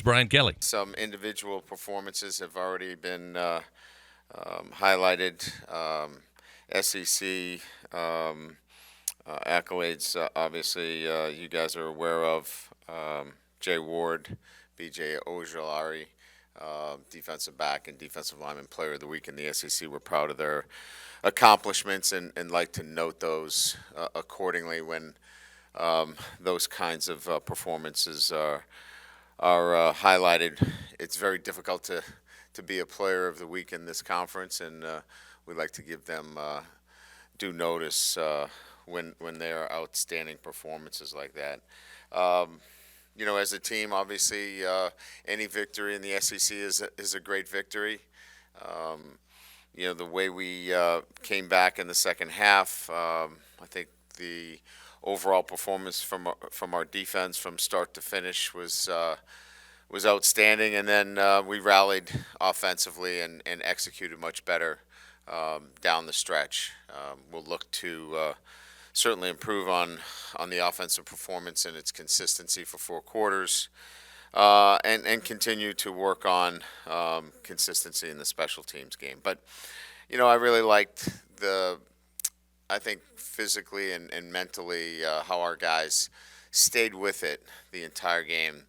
Brian Kelly. Some individual performances have already been highlighted. SEC accolades, obviously, you guys are aware of. Jay Ward, BJ Ojolari, defensive back and defensive lineman player of the week in the SEC. We're proud of their accomplishments and like to note those accordingly when those kinds of performances are highlighted. It's very difficult to be a player of the week in this conference, and we like to give them due notice when they are outstanding performances like that. As a team, obviously, any victory in the SEC is a great victory. Um, the way we came back in the second half, I think the overall performance from our defense from start to finish was outstanding, and then we rallied offensively and executed much better down the stretch. We'll look to certainly improve on the offensive performance and its consistency for 4 quarters, and continue to work on consistency in the special teams game. But I really liked I think physically and mentally how our guys stayed with it the entire game.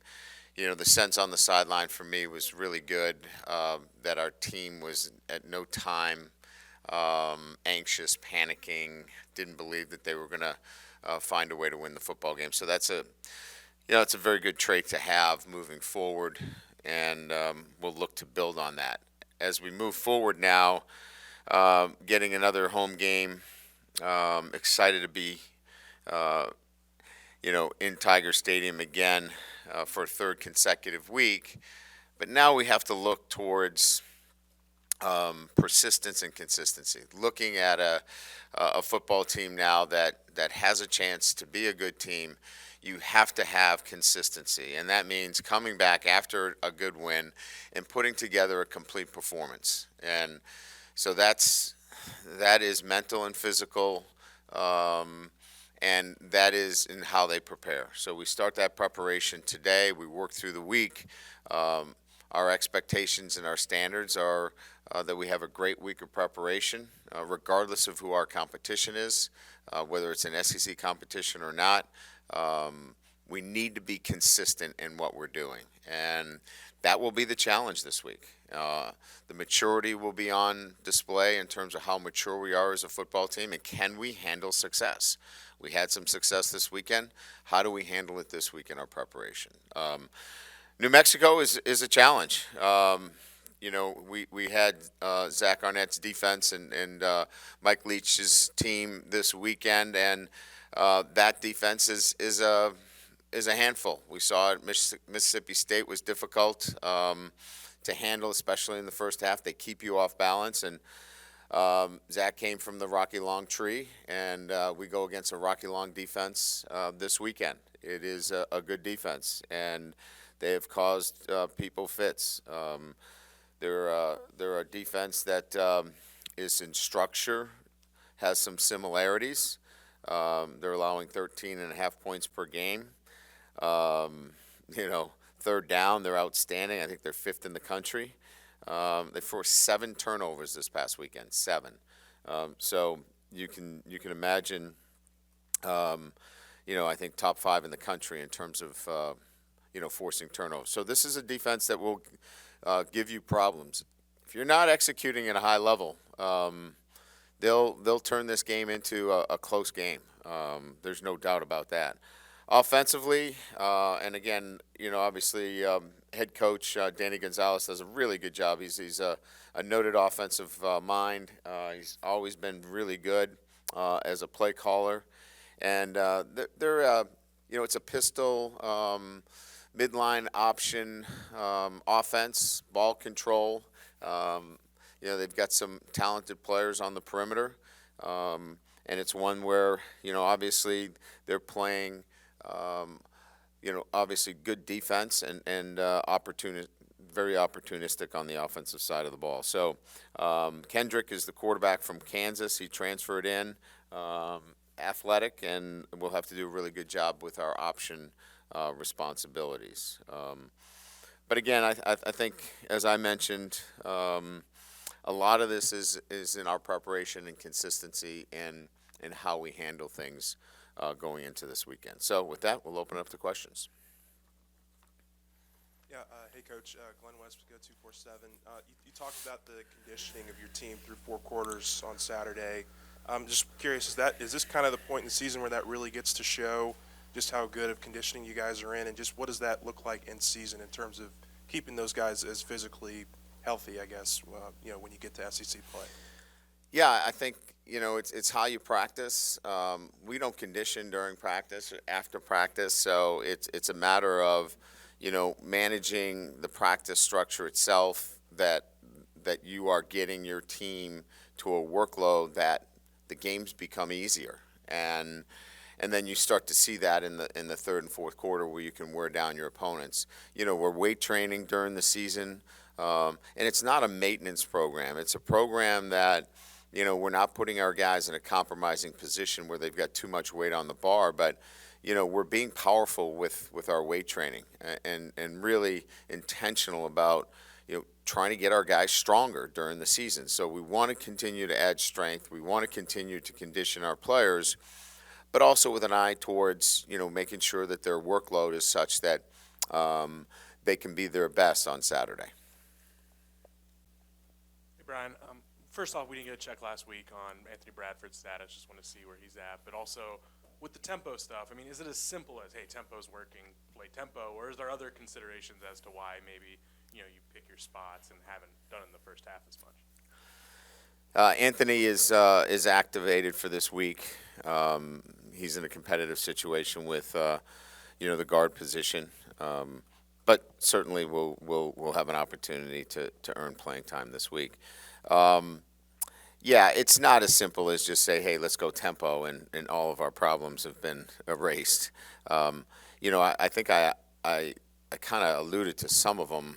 The sense on the sideline for me was really good, that our team was at no time anxious, panicking, didn't believe that they were going to find a way to win the football game. So it's a very good trait to have moving forward, and we'll look to build on that. As we move forward now, getting another home game, excited to be, in Tiger Stadium again for a third consecutive week. But now we have to look towards persistence and consistency. Looking at a football team now that has a chance to be a good team, you have to have consistency, and that means coming back after a good win and putting together a complete performance. And so that is mental and physical, and that is in how they prepare. So we start that preparation today. We work through the week. Our expectations and our standards are that we have a great week of preparation, regardless of who our competition is, whether it's an SEC competition or not. We need to be consistent in what we're doing, and that will be the challenge this week. The maturity will be on display in terms of how mature we are as a football team, and can we handle success? We had some success this weekend. How do we handle it this week in our preparation? New Mexico is a challenge. We had Zach Arnett's defense and Mike Leach's team this weekend, and that defense is a handful. We saw it. Mississippi State was difficult to handle, especially in the first half. They keep you off balance, and Zach came from the Rocky Long tree, and we go against a Rocky Long defense this weekend. It is a good defense, and they have caused people fits. They're a defense that is in structure, has some similarities. They're allowing 13.5 points per game. Third down, they're outstanding. I think they're fifth in the country. They forced 7 turnovers this past weekend, 7. So you can imagine. I think top 5 in the country in terms of forcing turnovers. So this is a defense that will give you problems. If you're not executing at a high level, they'll turn this game into a close game. There's no doubt about that. Offensively, and again, obviously, head coach Danny Gonzalez does a really good job. He's a noted offensive mind. He's always been really good as a play caller, and they're it's a pistol midline option offense, ball control. They've got some talented players on the perimeter, and it's one where obviously they're playing. Obviously good defense and very opportunistic on the offensive side of the ball. So Kendrick is the quarterback from Kansas. He transferred in, athletic, and we'll have to do a really good job with our option responsibilities. But again, I think, as I mentioned, a lot of this is in our preparation and consistency and how we handle things going into this weekend. So with that, we'll open up to questions. Yeah, hey Coach, Glenn West, Go 247. You talked about the conditioning of your team through 4 quarters on Saturday. I'm just curious, is this kind of the point in the season where that really gets to show just how good of conditioning you guys are in, and just what does that look like in season in terms of keeping those guys as physically healthy, I guess, when you get to SEC play? Yeah, I think it's how you practice. We don't condition during practice or after practice, so it's a matter of managing the practice structure itself, that you are getting your team to a workload that the games become easier, and then you start to see that in the third and fourth quarter where you can wear down your opponents. We're weight training during the season, and it's not a maintenance program. It's a program that we're not putting our guys in a compromising position where they've got too much weight on the bar, but we're being powerful with our weight training, and really intentional about trying to get our guys stronger during the season. So we want to continue to add strength. We want to continue to condition our players, but also with an eye towards making sure that their workload is such that they can be their best on Saturday. Hey, Brian. First off, we didn't get a check last week on Anthony Bradford's status. Just want to see where he's at. But also, with the tempo stuff, I mean, is it as simple as, hey, tempo's working, play tempo, or is there other considerations as to why maybe you pick your spots and haven't done in the first half as much? Anthony is activated for this week. He's in a competitive situation with the guard position, but certainly we'll have an opportunity to earn playing time this week. Yeah, it's not as simple as just say, hey, let's go tempo, and all of our problems have been erased. I think I kind of alluded to some of them.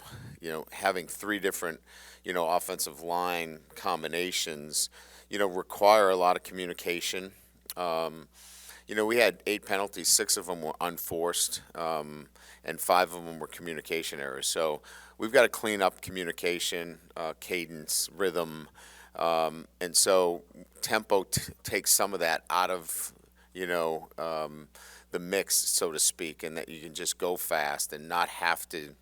Having 3 different offensive line combinations require a lot of communication. We had 8 penalties, 6 of them were unforced, and 5 of them were communication errors. So we've got to clean up communication, cadence, rhythm, and so tempo takes some of that out of the mix, so to speak, and that you can just go fast and not have to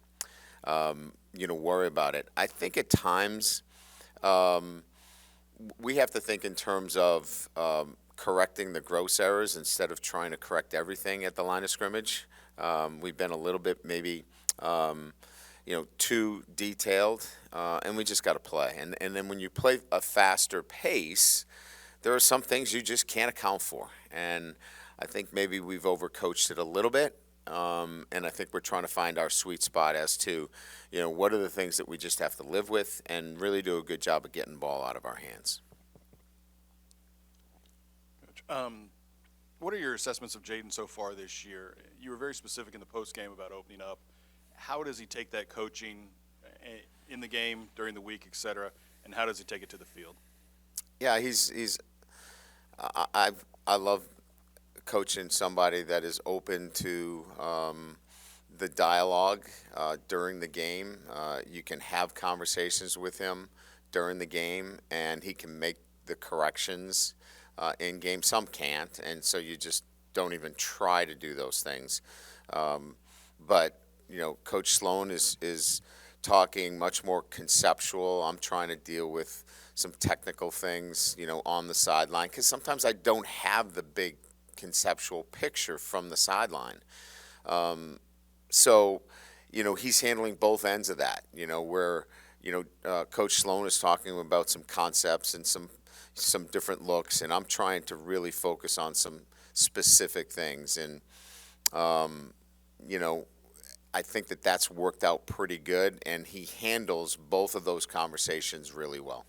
worry about it. I think at times we have to think in terms of correcting the gross errors instead of trying to correct everything at the line of scrimmage. We've been a little bit maybe too detailed, and we just got to play. And then when you play a faster pace, there are some things you just can't account for. And I think maybe we've overcoached it a little bit, and I think we're trying to find our sweet spot as to what are the things that we just have to live with and really do a good job of getting the ball out of our hands. What are your assessments of Jaden so far this year? You were very specific in the post game about opening up. How does he take that coaching in the game, during the week, et cetera, and how does he take it to the field? Yeah, I love coaching somebody that is open to the dialogue during the game. You can have conversations with him during the game, and he can make the corrections in game. Some can't, and so you just don't even try to do those things. But Coach Sloan is talking much more conceptual. I'm trying to deal with some technical things, on the sideline, because sometimes I don't have the big conceptual picture from the sideline. So, he's handling both ends of that, where, Coach Sloan is talking about some concepts and some different looks, and I'm trying to really focus on some specific things. And, I think that that's worked out pretty good, and he handles both of those conversations really well.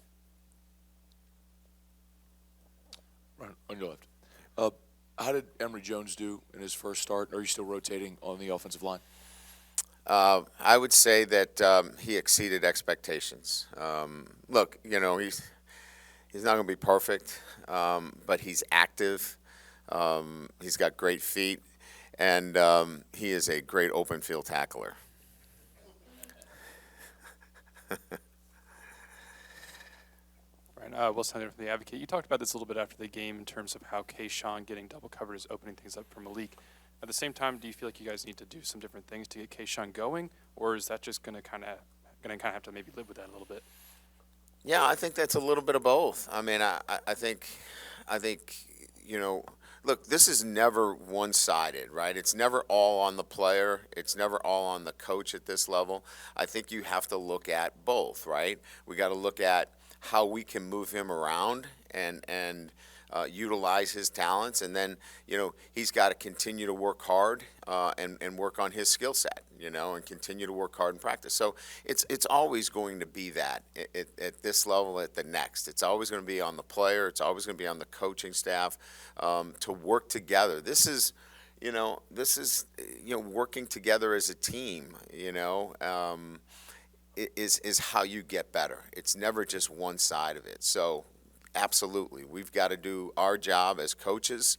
Right, on your left. How did Emory Jones do in his first start? Are you still rotating on the offensive line? I would say that he exceeded expectations. Look, he's not going to be perfect, but he's active. He's got great feet, and he is a great open field tackler. Will Snyder from The Advocate. You talked about this a little bit after the game in terms of how Kayshawn getting double covered is opening things up for Malik. At the same time, do you feel like you guys need to do some different things to get Kayshawn going, or is that just going to kind of have to maybe live with that a little bit? Yeah, I think that's a little bit of both. I mean, I think, look, this is never one-sided, right? It's never all on the player. It's never all on the coach at this level. I think you have to look at both, right? We got to look at how we can move him around and utilize his talents, and then he's got to continue to work hard and work on his skill set, and continue to work hard in practice. So it's always going to be that at this level, at the next. It's always going to be on the player. It's always going to be on the coaching staff to work together. This is working together as a team. Is how you get better. It's never just one side of it. So absolutely, we've got to do our job as coaches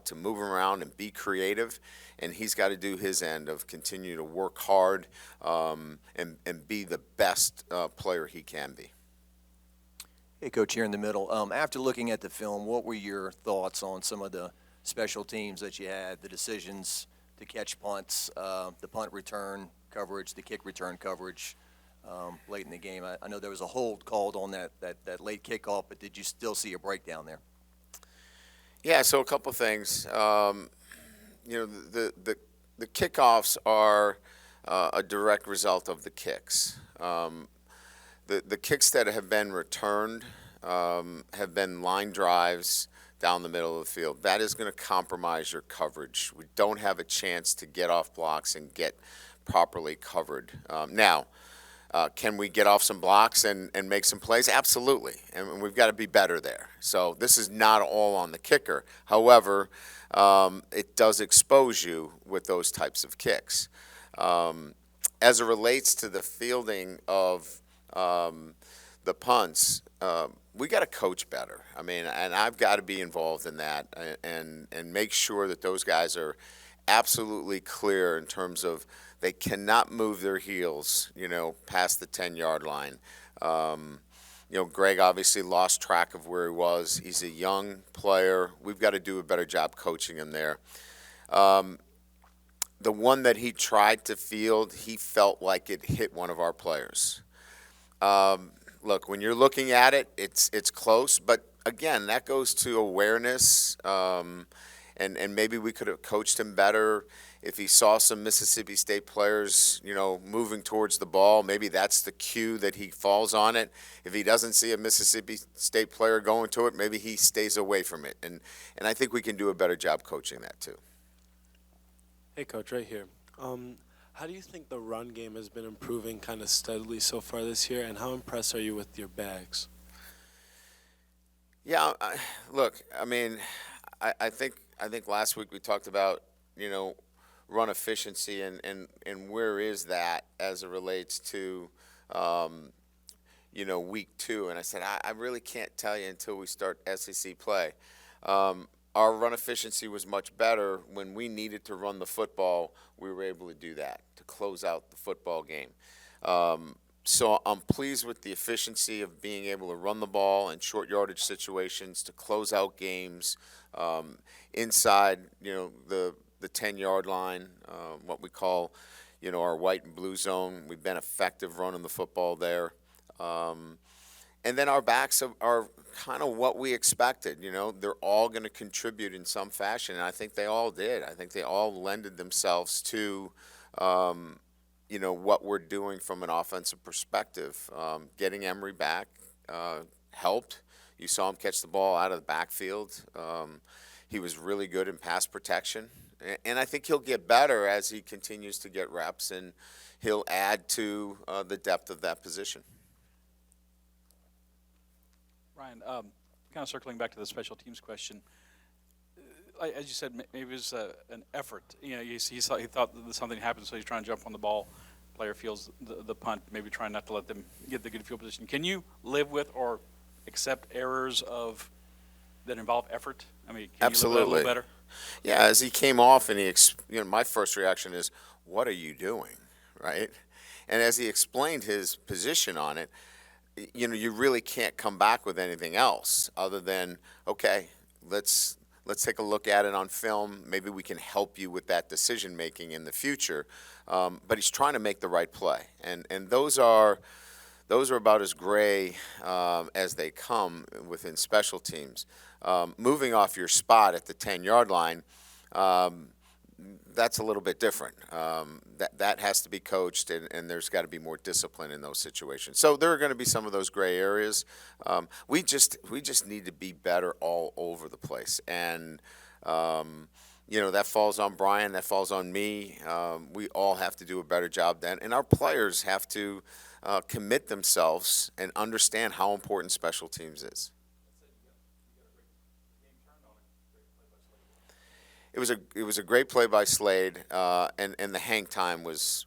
to move him around and be creative, and he's got to do his end of continue to work hard and be the best player he can be. Hey, Coach, here in the middle. After looking at the film, what were your thoughts on some of the special teams that you had, the decisions to catch punts, the punt return coverage, the kick return coverage late in the game? I know there was a hold called on that late kickoff, but did you still see a breakdown there? Yeah, so a couple things. The kickoffs are a direct result of the kicks. The kicks that have been returned have been line drives down the middle of the field. That is going to compromise your coverage. We don't have a chance to get off blocks and get properly covered. Now, can we get off some blocks and make some plays? Absolutely, and we've got to be better there. So this is not all on the kicker. However, it does expose you with those types of kicks. As it relates to the fielding of the punts, we got to coach better. I mean, and I've got to be involved in that and make sure that those guys are absolutely clear in terms of they cannot move their heels, past the 10-yard line. Greg obviously lost track of where he was. He's a young player. We've got to do a better job coaching him there. The one that he tried to field, he felt like it hit one of our players. Look, when you're looking at it, it's close, but again, that goes to awareness, and maybe we could have coached him better. If he saw some Mississippi State players, moving towards the ball, maybe that's the cue that he falls on it. If he doesn't see a Mississippi State player going to it, maybe he stays away from it. And I think we can do a better job coaching that too. Hey, Coach, right here. How do you think the run game has been improving kind of steadily so far this year, and how impressed are you with your backs? Yeah, look, I mean, I think last week we talked about, run efficiency and where is that as it relates to, week 2. And I said, I really can't tell you until we start SEC play. Our run efficiency was much better. When we needed to run the football, we were able to do that, to close out the football game. So I'm pleased with the efficiency of being able to run the ball in short yardage situations, to close out games inside, the 10-yard line, what we call, our white and blue zone. We've been effective running the football there. And then our backs are kind of what we expected. They're all going to contribute in some fashion, and I think they all did. I think they all lended themselves to, what we're doing from an offensive perspective. Getting Emory back helped. You saw him catch the ball out of the backfield. He was really good in pass protection. And I think he'll get better as he continues to get reps, and he'll add to the depth of that position. Ryan, kind of circling back to the special teams question, as you said, maybe it was an effort. He thought that something happened, so he's trying to jump on the ball. Player feels the punt, maybe trying not to let them get the good field position. Can you live with or accept errors that involve effort? I mean, can Absolutely. You live with that a little better? Yeah, as he came off and my first reaction is, what are you doing, right? And as he explained his position on it, you really can't come back with anything else other than, okay, let's take a look at it on film. Maybe we can help you with that decision making in the future. But he's trying to make the right play, and those are about as gray as they come within special teams. Moving off your spot at the 10-yard line, that's a little bit different. That has to be coached, and there's got to be more discipline in those situations. So there are going to be some of those gray areas. We just need to be better all over the place, and that falls on Brian, that falls on me. We all have to do a better job then, and our players have to commit themselves and understand how important special teams is. It was a great play by Slade, and the hang time was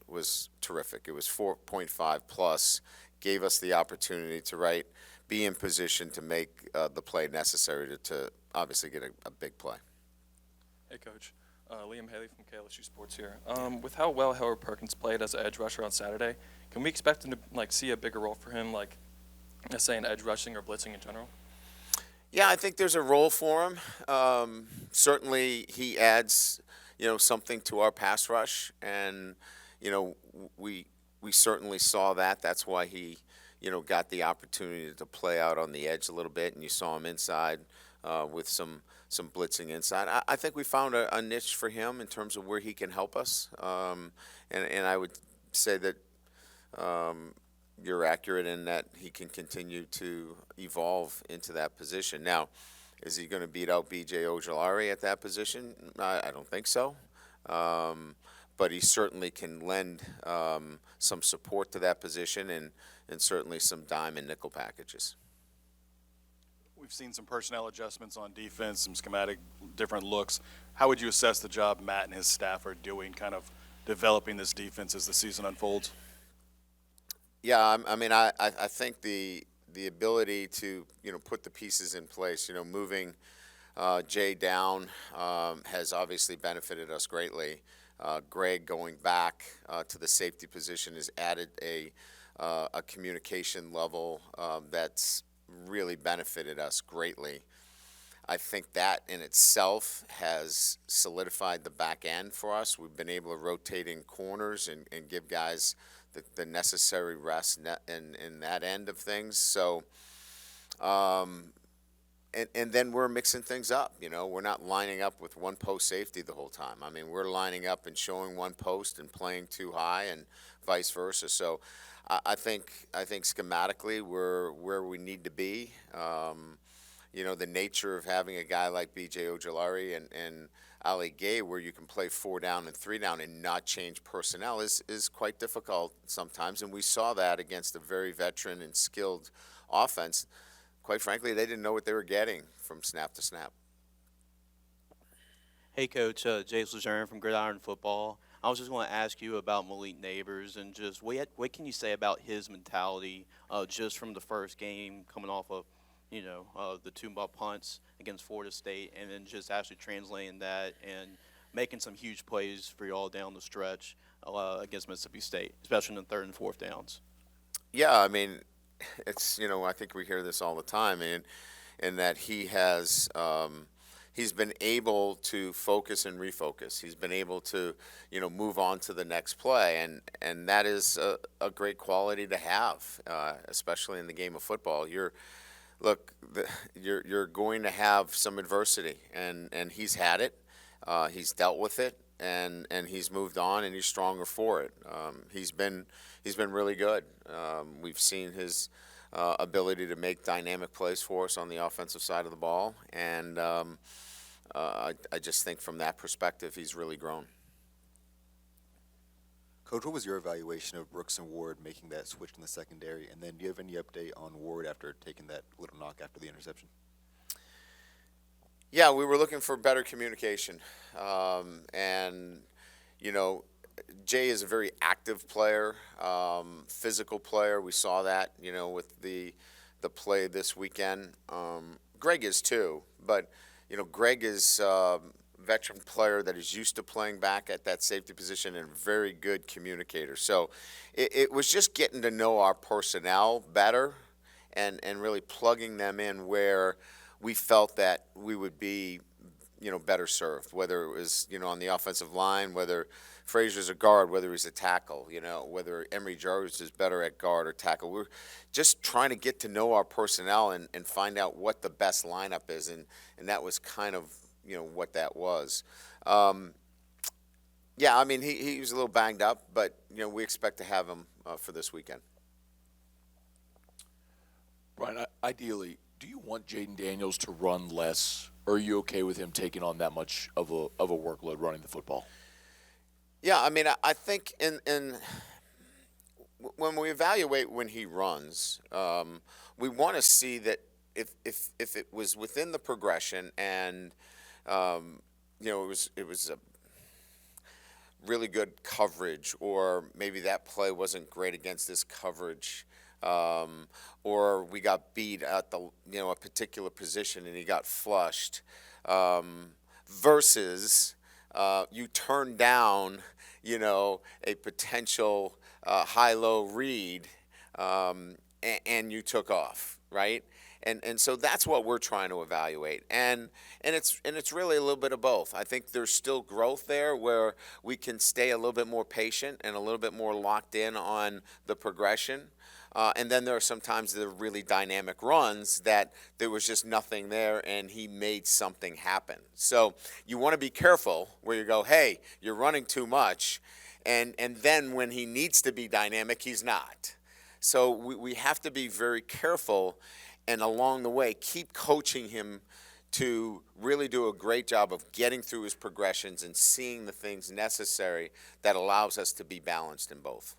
terrific. It was 4.5 plus, gave us the opportunity to be in position to make the play necessary to obviously get a big play. Hey, Coach. Liam Haley from LSU Sports here. With how well Howard Perkins played as an edge rusher on Saturday, can we expect him to see a bigger role for him, let's say in edge rushing or blitzing in general? Yeah, I think there's a role for him. Certainly, he adds, something to our pass rush, and we certainly saw that. That's why he, got the opportunity to play out on the edge a little bit, and you saw him inside with some blitzing inside. I think we found a niche for him in terms of where he can help us, and I would say that you're accurate in that he can continue to evolve into that position. Now, is he going to beat out B.J. Ojolari at that position? I don't think so. But he certainly can lend some support to that position and certainly some dime and nickel packages. We've seen some personnel adjustments on defense, some schematic different looks. How would you assess the job Matt and his staff are doing, kind of developing this defense as the season unfolds? Yeah, I mean, I think the ability to put the pieces in place, moving Jay down has obviously benefited us greatly. Greg going back to the safety position has added a communication level that's really benefited us greatly. I think that in itself has solidified the back end for us. We've been able to rotate in corners and give guys the necessary rest in that end of things. So, and then we're mixing things up. We're not lining up with one post safety the whole time. I mean, we're lining up and showing one post and playing too high, and vice versa. So, I think schematically we're where we need to be. The nature of having a guy like B.J. Ojolari and Ali Gay, where you can play 4 down and 3 down and not change personnel, is quite difficult sometimes. And we saw that against a very veteran and skilled offense. Quite frankly, they didn't know what they were getting from snap to snap. Hey, Coach, Jace Lejeune from Gridiron Football. I was just going to ask you about Malik Neighbors and just what can you say about his mentality just from the first game coming off of, the 2 punts against Florida State, and then just actually translating that and making some huge plays for y'all down the stretch against Mississippi State, especially in the 3rd and 4th downs. Yeah, I mean, it's I think we hear this all the time, and that he has he's been able to focus and refocus. He's been able to move on to the next play, and that is a great quality to have, especially in the game of football. You're going to have some adversity, and he's had it. He's dealt with it, and he's moved on, and he's stronger for it. He's been really good. We've seen his ability to make dynamic plays for us on the offensive side of the ball, and I just think from that perspective, he's really grown. Coach, what was your evaluation of Brooks and Ward making that switch in the secondary? And then do you have any update on Ward after taking that little knock after the interception? Yeah, we were looking for better communication. Jay is a very active player, physical player. We saw that, with the play this weekend. Greg is too, but, Greg is veteran player that is used to playing back at that safety position and a very good communicator. So it was just getting to know our personnel better and really plugging them in where we felt that we would be, better served, whether it was, on the offensive line, whether Frazier's a guard, whether he's a tackle, whether Emory Jarvis is better at guard or tackle. We're just trying to get to know our personnel and find out what the best lineup is, and that was kind of, what that was. Yeah, I mean, he was a little banged up, but, we expect to have him for this weekend. Brian, ideally, do you want Jaden Daniels to run less, or are you okay with him taking on that much of a workload running the football? Yeah, I mean, I think when we evaluate when he runs, we want to see that if it was within the progression and it was a really good coverage, or maybe that play wasn't great against this coverage. Or we got beat at a particular position and he got flushed, versus you turn down, a potential high-low read, and you took off, right? And so that's what we're trying to evaluate, and it's really a little bit of both. I think there's still growth there where we can stay a little bit more patient and a little bit more locked in on the progression. And then there are sometimes the really dynamic runs that there was just nothing there and he made something happen. So you want to be careful where you go, hey, you're running too much, and then when he needs to be dynamic, he's not. So we have to be very careful, and along the way keep coaching him to really do a great job of getting through his progressions and seeing the things necessary that allows us to be balanced in both.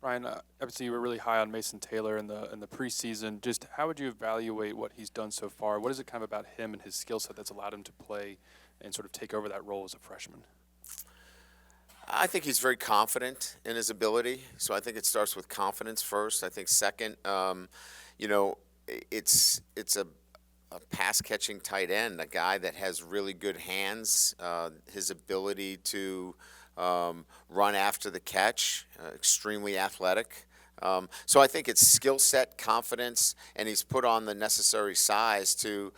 Ryan, obviously you were really high on Mason Taylor in the preseason. Just how would you evaluate what he's done so far? What is it kind of about him and his skill set that's allowed him to play and sort of take over that role as a freshman? I think he's very confident in his ability. So I think it starts with confidence first. I think second, it's a pass-catching tight end, a guy that has really good hands, his ability to run after the catch, extremely athletic. So I think it's skill set, confidence, and he's put on the necessary size to,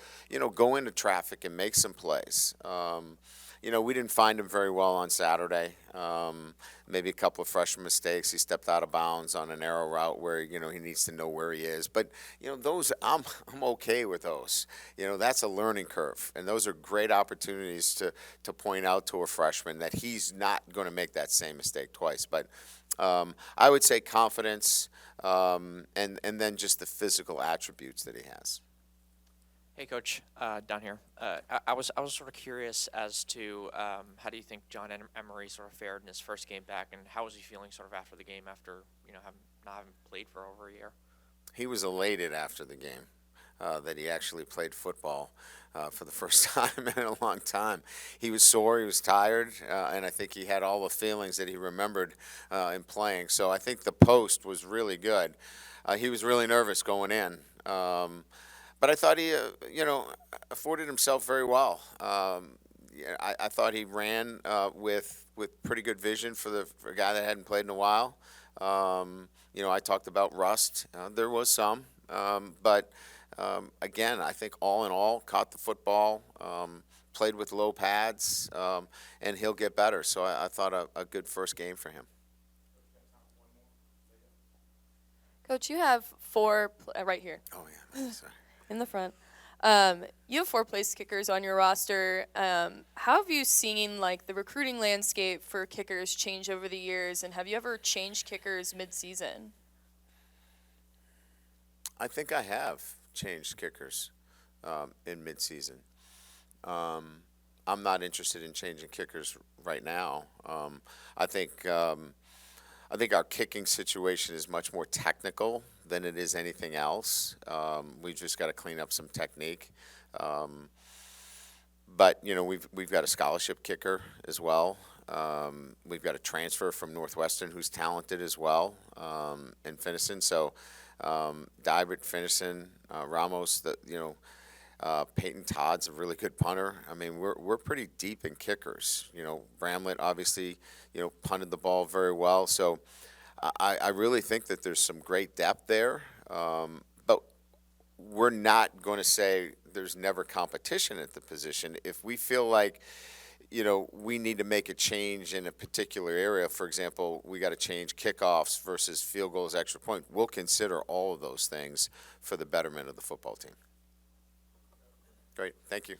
go into traffic and make some plays. We didn't find him very well on Saturday. Maybe a couple of freshman mistakes. He stepped out of bounds on an arrow route where, he needs to know where he is. But, those, I'm okay with those. That's a learning curve. And those are great opportunities to point out to a freshman that he's not going to make that same mistake twice. But I would say confidence, and then just the physical attributes that he has. Hey, Coach, down here. I was sort of curious as to how do you think John Emery sort of fared in his first game back, and how was he feeling sort of after the game after not having played for over a year? He was elated after the game that he actually played football for the first time in a long time. He was sore, he was tired, and I think he had all the feelings that he remembered in playing. So I think the post was really good. He was really nervous going in. But I thought he, afforded himself very well. I thought he ran with pretty good vision for a guy that hadn't played in a while. I talked about rust. There was some, but again, I think all in all, caught the football, played with low pads, and he'll get better. So I thought a good first game for him. Coach, you have four right here. Oh yeah, sorry. In the front. You have 4 place kickers on your roster. How have you seen the recruiting landscape for kickers change over the years, and have you ever changed kickers mid-season? I think I have changed kickers in mid-season. I'm not interested in changing kickers right now. I think our kicking situation is much more technical than it is anything else. We've just got to clean up some technique. But we've got a scholarship kicker as well. We've got a transfer from Northwestern who's talented as well, in Finnison. So Dybert, Finnison, Ramos, Peyton Todd's a really good punter. I mean, we're pretty deep in kickers. Bramlett obviously punted the ball very well. So I really think that there's some great depth there, but we're not going to say there's never competition at the position. If we feel like, we need to make a change in a particular area, for example, we got to change kickoffs versus field goals, extra point, we'll consider all of those things for the betterment of the football team. Great, thank you.